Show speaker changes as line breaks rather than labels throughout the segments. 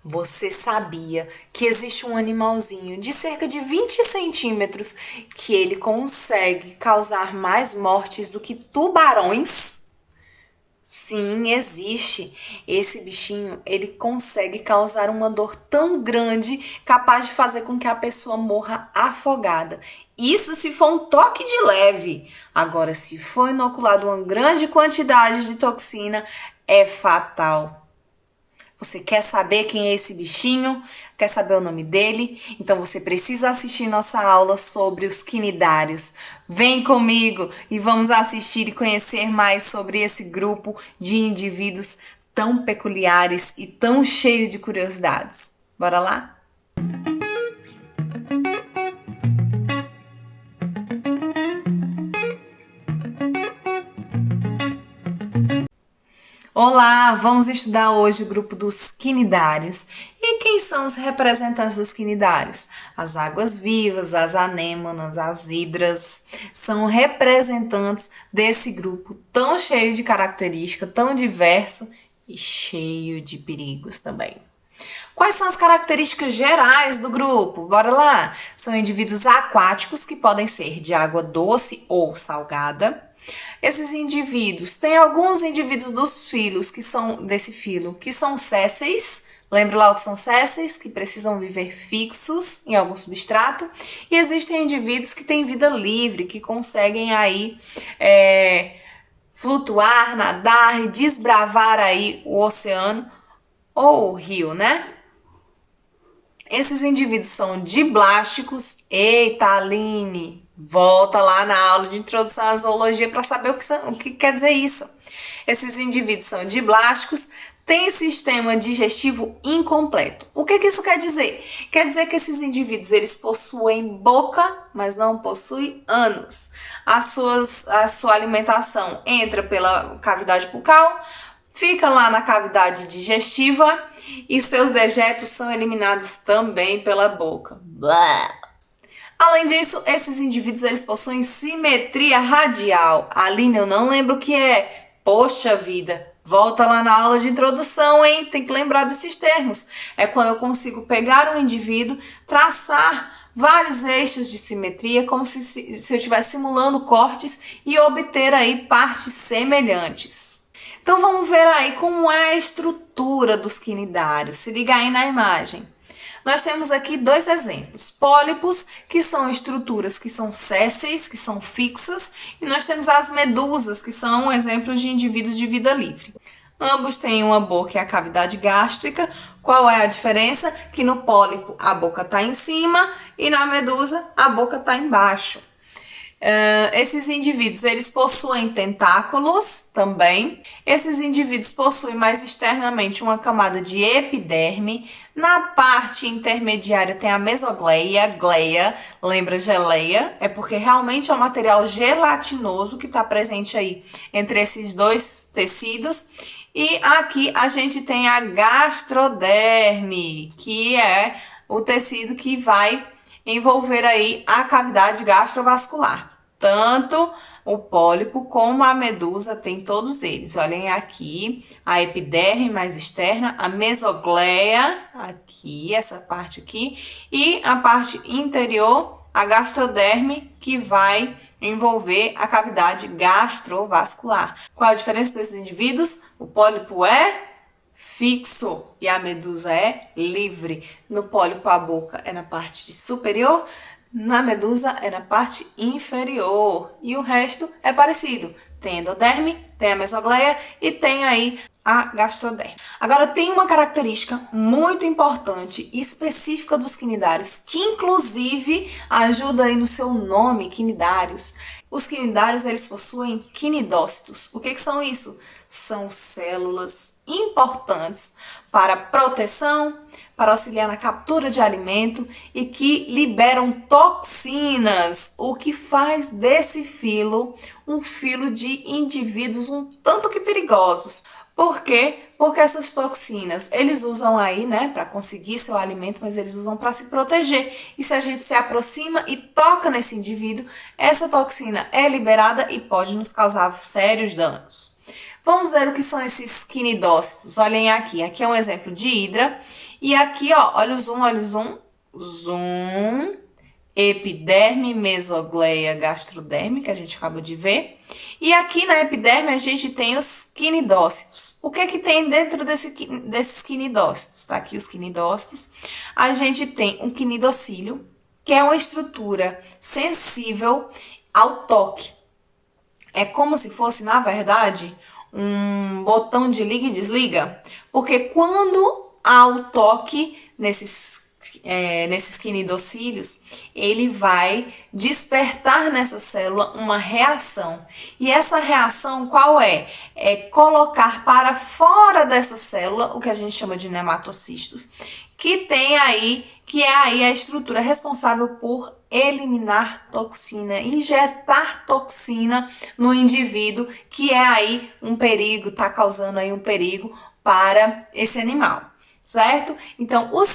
Você sabia que existe um animalzinho de cerca de 20 centímetros que ele consegue causar mais mortes do que tubarões? Sim, existe. Esse bichinho, ele consegue causar uma dor tão grande, capaz de fazer com que a pessoa morra afogada. Isso se for um toque de leve. Agora, se for inoculado uma grande quantidade de toxina, é fatal. Você quer saber quem é esse bichinho? Quer saber o nome dele? Então você precisa assistir nossa aula sobre os quinidários. Vem comigo e vamos assistir e conhecer mais sobre esse grupo de indivíduos tão peculiares e tão cheio de curiosidades. Bora lá? Olá, vamos estudar hoje o grupo dos quinidários. E quem são os representantes dos quinidários? As águas-vivas, as anêmonas, as hidras, são representantes desse grupo tão cheio de características, tão diverso e cheio de perigos também. Quais são as características gerais do grupo? Bora lá! São indivíduos aquáticos que podem ser de água doce ou salgada. Esses indivíduos, tem alguns indivíduos dos filos que são desse filo, que são sésseis. Lembra lá o que são sésseis? Que precisam viver fixos em algum substrato. E existem indivíduos que têm vida livre, que conseguem aí flutuar, nadar e desbravar aí o oceano ou o rio, né? Esses indivíduos são diblásticos. Eita, Aline, volta lá na aula de introdução à zoologia para saber o que quer dizer isso. Esses indivíduos são diblásticos, têm sistema digestivo incompleto. O que isso quer dizer? Quer dizer que esses indivíduos eles possuem boca, mas não possuem ânus. A sua alimentação entra pela cavidade bucal, fica lá na cavidade digestiva e seus dejetos são eliminados também pela boca. Blá. Além disso, esses indivíduos eles possuem simetria radial. Aline, eu não lembro o que é. Poxa vida, volta lá na aula de introdução, hein? Tem que lembrar desses termos. É quando eu consigo pegar um indivíduo, traçar vários eixos de simetria, como se eu estivesse simulando cortes e obter aí partes semelhantes. Então vamos ver aí como é a estrutura dos quinidários. Se liga aí na imagem. Nós temos aqui dois exemplos. Pólipos, que são estruturas que são sésseis, que são fixas, e nós temos as medusas, que são exemplos de indivíduos de vida livre. Ambos têm uma boca e a cavidade gástrica. Qual é a diferença? Que no pólipo a boca está em cima e na medusa a boca está embaixo. Esses indivíduos, eles possuem tentáculos também. Esses indivíduos possuem mais externamente uma camada de epiderme. Na parte intermediária tem a mesogleia, gleia, lembra geleia? É porque realmente é um material gelatinoso que está presente aí entre esses dois tecidos. E aqui a gente tem a gastroderme, que é o tecido que vai envolver aí a cavidade gastrovascular. Tanto o pólipo como a medusa tem todos eles. Olhem aqui, a epiderme mais externa, a mesogleia, aqui, essa parte aqui, e a parte interior, a gastroderme, que vai envolver a cavidade gastrovascular. Qual a diferença desses indivíduos? O pólipo é fixo e a medusa é livre. No pólipo a boca é na parte superior, na medusa é na parte inferior e o resto é parecido. Tem endoderme, tem a mesogleia e tem aí a gastroderme. Agora tem uma característica muito importante, específica dos quinidários, que inclusive ajuda aí no seu nome, quinidários. Os quinidários, eles possuem quinidócitos. O que são isso? São células importantes para proteção, para auxiliar na captura de alimento e que liberam toxinas, o que faz desse filo um filo de indivíduos um tanto que perigosos. Por quê? Porque essas toxinas, eles usam aí, né, para conseguir seu alimento, mas eles usam para se proteger. E se a gente se aproxima e toca nesse indivíduo, essa toxina é liberada e pode nos causar sérios danos. Vamos ver o que são esses quinidócitos. Olhem aqui, aqui é um exemplo de hidra. E aqui, ó, olha o zoom, zoom, epiderme, mesogleia, gastrodérmica, que a gente acabou de ver. E aqui na epiderme a gente tem os quinidócitos. O que é que tem dentro desses quinidócitos? Tá aqui os quinidócitos. A gente tem um quinidocílio, que é uma estrutura sensível ao toque. É como se fosse, na verdade, um botão de liga e desliga, porque quando há o toque nesses quinidocílios, ele vai despertar nessa célula uma reação. E essa reação qual é? É colocar para fora dessa célula o que a gente chama de nematocistos, que é aí a estrutura responsável por eliminar toxina, injetar toxina no indivíduo, que é aí um perigo, está causando aí um perigo para esse animal. Certo? Então, os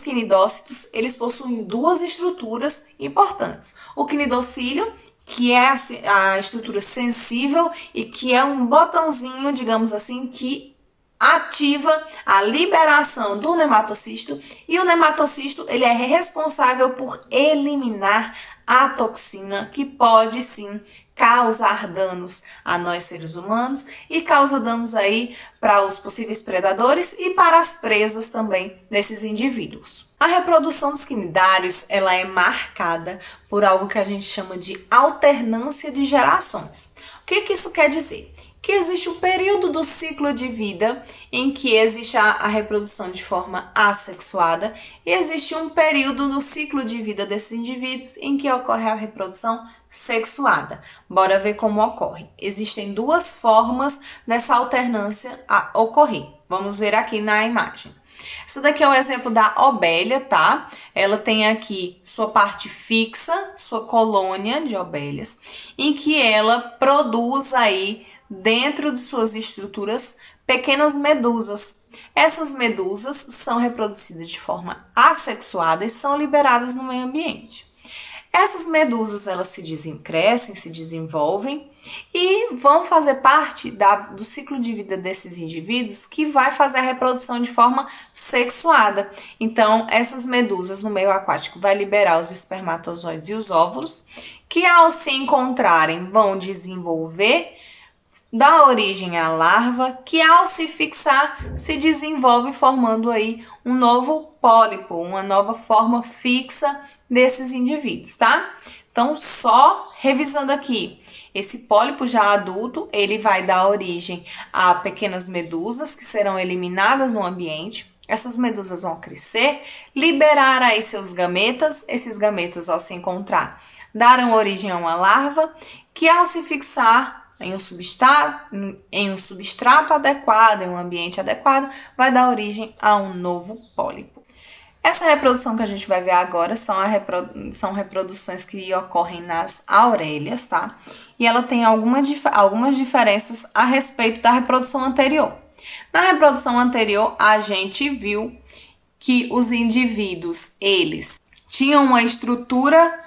quinidócitos, eles possuem duas estruturas importantes. O quinidocílio, que é a estrutura sensível e que é um botãozinho, digamos assim, que ativa a liberação do nematocisto, e o nematocisto ele é responsável por eliminar a toxina, que pode sim causar danos a nós seres humanos e causa danos aí para os possíveis predadores e para as presas também desses indivíduos. A reprodução dos quinidários, ela é marcada por algo que a gente chama de alternância de gerações. O que isso quer dizer? Que existe um período do ciclo de vida em que existe a reprodução de forma assexuada e existe um período no ciclo de vida desses indivíduos em que ocorre a reprodução sexuada. Bora ver como ocorre. Existem duas formas dessa alternância a ocorrer. Vamos ver aqui na imagem. Esse daqui é o exemplo da obélia, tá? Ela tem aqui sua parte fixa, sua colônia de obélias, em que ela produz aí dentro de suas estruturas pequenas medusas. Essas medusas são reproduzidas de forma assexuada e são liberadas no meio ambiente. Essas medusas, elas crescem, se desenvolvem e vão fazer parte do ciclo de vida desses indivíduos, que vai fazer a reprodução de forma sexuada. Então, essas medusas no meio aquático vai liberar os espermatozoides e os óvulos, que ao se encontrarem vão desenvolver, dá origem à larva, que ao se fixar se desenvolve formando aí um novo pólipo, uma nova forma fixa desses indivíduos, tá? Então, só revisando aqui, esse pólipo já adulto, ele vai dar origem a pequenas medusas que serão eliminadas no ambiente. Essas medusas vão crescer, liberar aí seus gametas, esses gametas ao se encontrar darão origem a uma larva, que ao se fixar em um substrato adequado, em um ambiente adequado, vai dar origem a um novo pólipo. Essa reprodução que a gente vai ver agora são reproduções que ocorrem nas aurélias, tá? E ela tem algumas diferenças a respeito da reprodução anterior. Na reprodução anterior, a gente viu que os indivíduos, eles tinham uma estrutura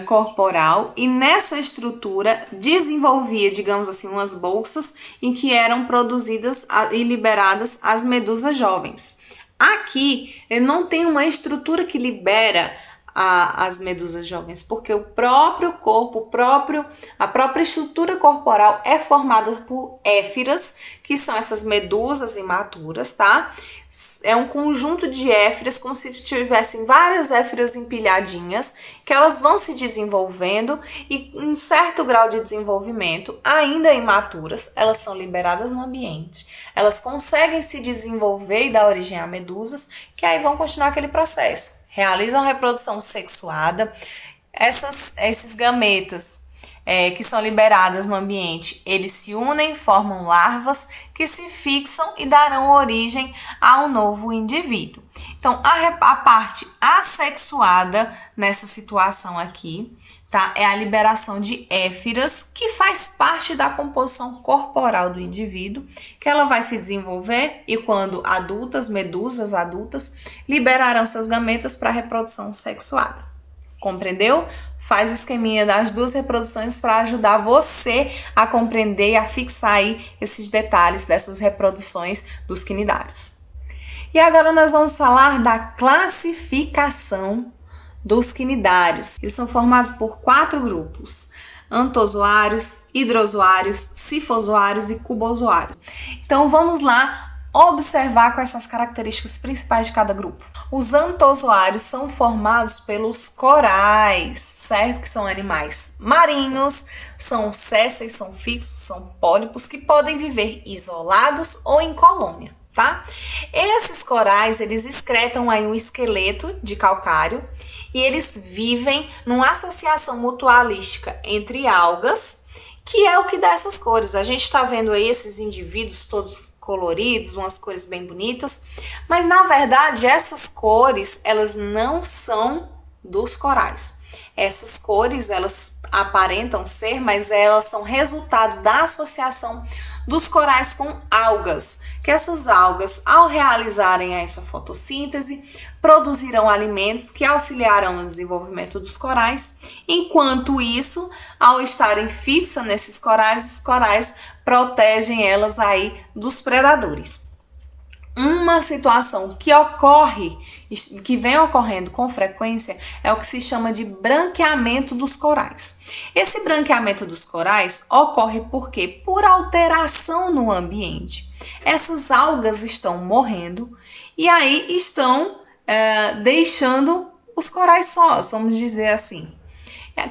corporal, e nessa estrutura desenvolvia, digamos assim, umas bolsas em que eram produzidas e liberadas as medusas jovens. Aqui, ele não tem uma estrutura que libera as medusas jovens, porque o próprio corpo, a própria estrutura corporal é formada por éfiras, que são essas medusas imaturas, tá? É um conjunto de éfiras, como se tivessem várias éfiras empilhadinhas, que elas vão se desenvolvendo e um certo grau de desenvolvimento, ainda imaturas, elas são liberadas no ambiente. Elas conseguem se desenvolver e dar origem a medusas, que aí vão continuar aquele processo. Realizam reprodução sexuada. Esses gametas que são liberadas no ambiente, eles se unem, formam larvas que se fixam e darão origem a um novo indivíduo. Então, a parte assexuada nessa situação aqui, tá? É a liberação de éfiras, que faz parte da composição corporal do indivíduo, que ela vai se desenvolver e quando medusas adultas, liberarão seus gametas para reprodução sexuada. Compreendeu? Faz o esqueminha das duas reproduções para ajudar você a compreender e a fixar aí esses detalhes dessas reproduções dos quinidários. E agora nós vamos falar da classificação dos quinidários. Eles são formados por 4 grupos: antozoários, hidrozoários, sifozoários e cubozoários. Então vamos lá observar quais são as características principais de cada grupo. Os antozoários são formados pelos corais, certo? Que são animais marinhos, são sésseis, são fixos, são pólipos que podem viver isolados ou em colônia, tá? Esses corais, eles excretam aí um esqueleto de calcário e eles vivem numa associação mutualística entre algas, que é o que dá essas cores. A gente tá vendo aí esses indivíduos todos coloridos, umas cores bem bonitas, mas na verdade essas cores, elas não são dos corais. Essas cores, elas aparentam ser, mas elas são resultado da associação dos corais com algas, que essas algas, ao realizarem a sua fotossíntese, produzirão alimentos que auxiliarão no desenvolvimento dos corais. Enquanto isso, ao estarem fixas nesses corais, os corais protegem elas aí dos predadores. Uma situação que ocorre, que vem ocorrendo com frequência, é o que se chama de branqueamento dos corais. Esse branqueamento dos corais ocorre porque, por alteração no ambiente, essas algas estão morrendo e aí estão deixando os corais sós, vamos dizer assim.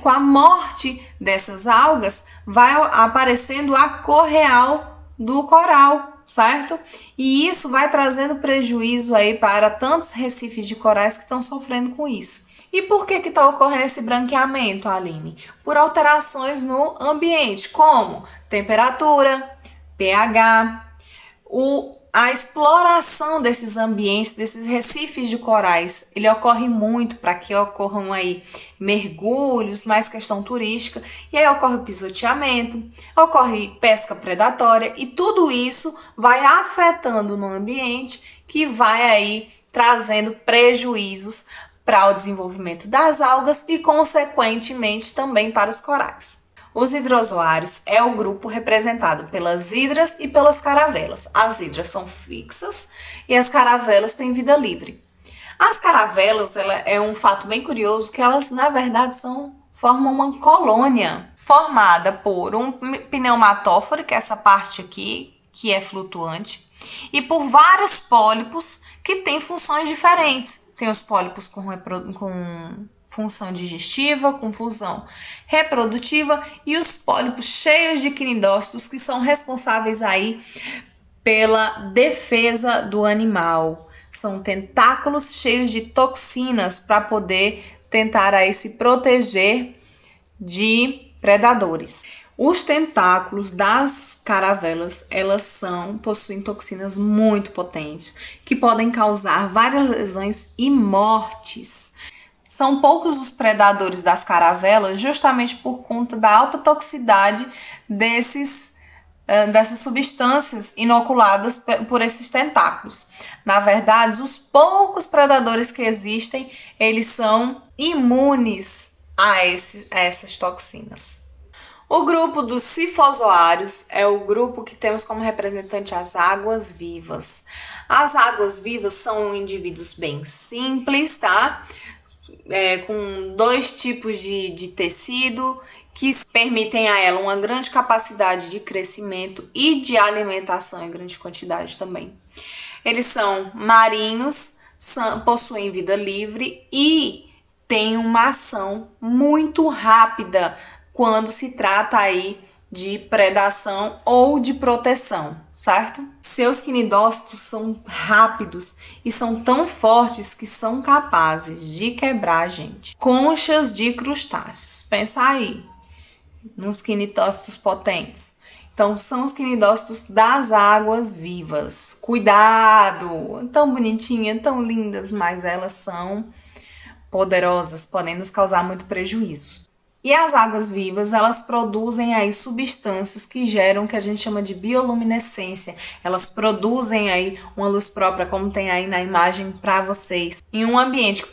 Com a morte dessas algas, vai aparecendo a cor real do coral, certo? E isso vai trazendo prejuízo aí para tantos recifes de corais que estão sofrendo com isso. E por que está ocorrendo esse branqueamento, Aline? Por alterações no ambiente, como temperatura, pH, a exploração desses ambientes, desses recifes de corais, ele ocorre muito para que ocorram aí mergulhos, mais questão turística, e aí ocorre o pisoteamento, ocorre pesca predatória, e tudo isso vai afetando no ambiente, que vai aí trazendo prejuízos para o desenvolvimento das algas e, consequentemente, também para os corais. Os hidrozoários é o grupo representado pelas hidras e pelas caravelas. As hidras são fixas e as caravelas têm vida livre. As caravelas, é um fato bem curioso que elas, na verdade, formam uma colônia formada por um pneumatóforo, que é essa parte aqui, que é flutuante, e por vários pólipos que têm funções diferentes. Tem os pólipos com função digestiva, com função reprodutiva, e os pólipos cheios de quinidócitos que são responsáveis aí pela defesa do animal. São tentáculos cheios de toxinas para poder tentar aí se proteger de predadores. Os tentáculos das caravelas, possuem toxinas muito potentes, que podem causar várias lesões e mortes. São poucos os predadores das caravelas, justamente por conta da alta toxicidade dessas substâncias inoculadas por esses tentáculos. Na verdade, os poucos predadores que existem, eles são imunes a essas toxinas. O grupo dos sifozoários é o grupo que temos como representante as águas-vivas. As águas-vivas são indivíduos bem simples, tá? Com 2 tipos de tecido que permitem a ela uma grande capacidade de crescimento e de alimentação em grande quantidade também. Eles são marinhos, possuem vida livre e têm uma ação muito rápida quando se trata aí de predação ou de proteção, certo? Seus quinidócitos são rápidos e são tão fortes que são capazes de quebrar a gente. Conchas de crustáceos. Pensa aí nos quinidócitos potentes. Então, são os quinidócitos das águas vivas. Cuidado! Tão bonitinhas, tão lindas, mas elas são poderosas, podem nos causar muito prejuízo. E as águas vivas, elas produzem aí substâncias que geram o que a gente chama de bioluminescência. Elas produzem aí uma luz própria, como tem aí na imagem para vocês. Em um ambiente que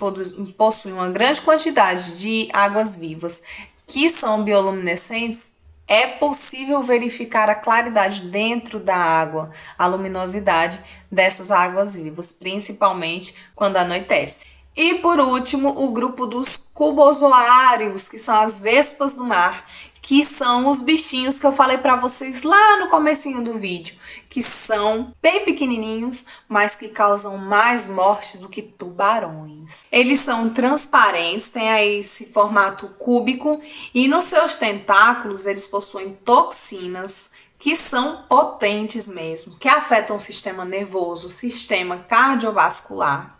possui uma grande quantidade de águas vivas que são bioluminescentes, é possível verificar a claridade dentro da água, a luminosidade dessas águas vivas, principalmente quando anoitece. E por último, o grupo dos cubozoários, que são as vespas do mar, que são os bichinhos que eu falei para vocês lá no comecinho do vídeo, que são bem pequenininhos, mas que causam mais mortes do que tubarões. Eles são transparentes, têm aí esse formato cúbico e nos seus tentáculos eles possuem toxinas que são potentes mesmo, que afetam o sistema nervoso, o sistema cardiovascular.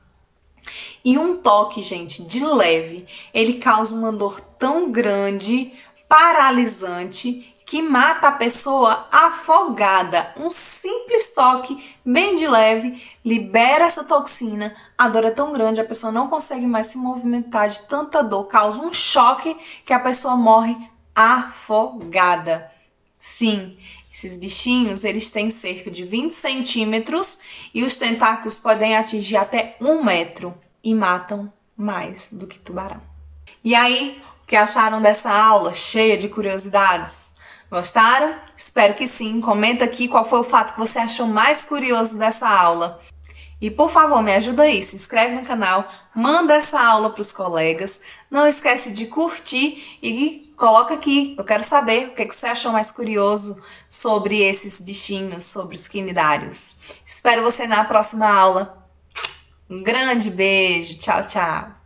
E um toque, gente, de leve, ele causa uma dor tão grande, paralisante, que mata a pessoa afogada. Um simples toque, bem de leve, libera essa toxina, a dor é tão grande, a pessoa não consegue mais se movimentar de tanta dor, causa um choque que a pessoa morre afogada. Sim, esses bichinhos, eles têm cerca de 20 centímetros e os tentáculos podem atingir até 1 metro e matam mais do que tubarão. E aí, o que acharam dessa aula cheia de curiosidades? Gostaram? Espero que sim. Comenta aqui qual foi o fato que você achou mais curioso dessa aula. E por favor, me ajuda aí, se inscreve no canal, manda essa aula para os colegas, não esquece de curtir e coloca aqui, eu quero saber o que você achou mais curioso sobre esses bichinhos, sobre os quinidários. Espero você na próxima aula. Um grande beijo, tchau, tchau!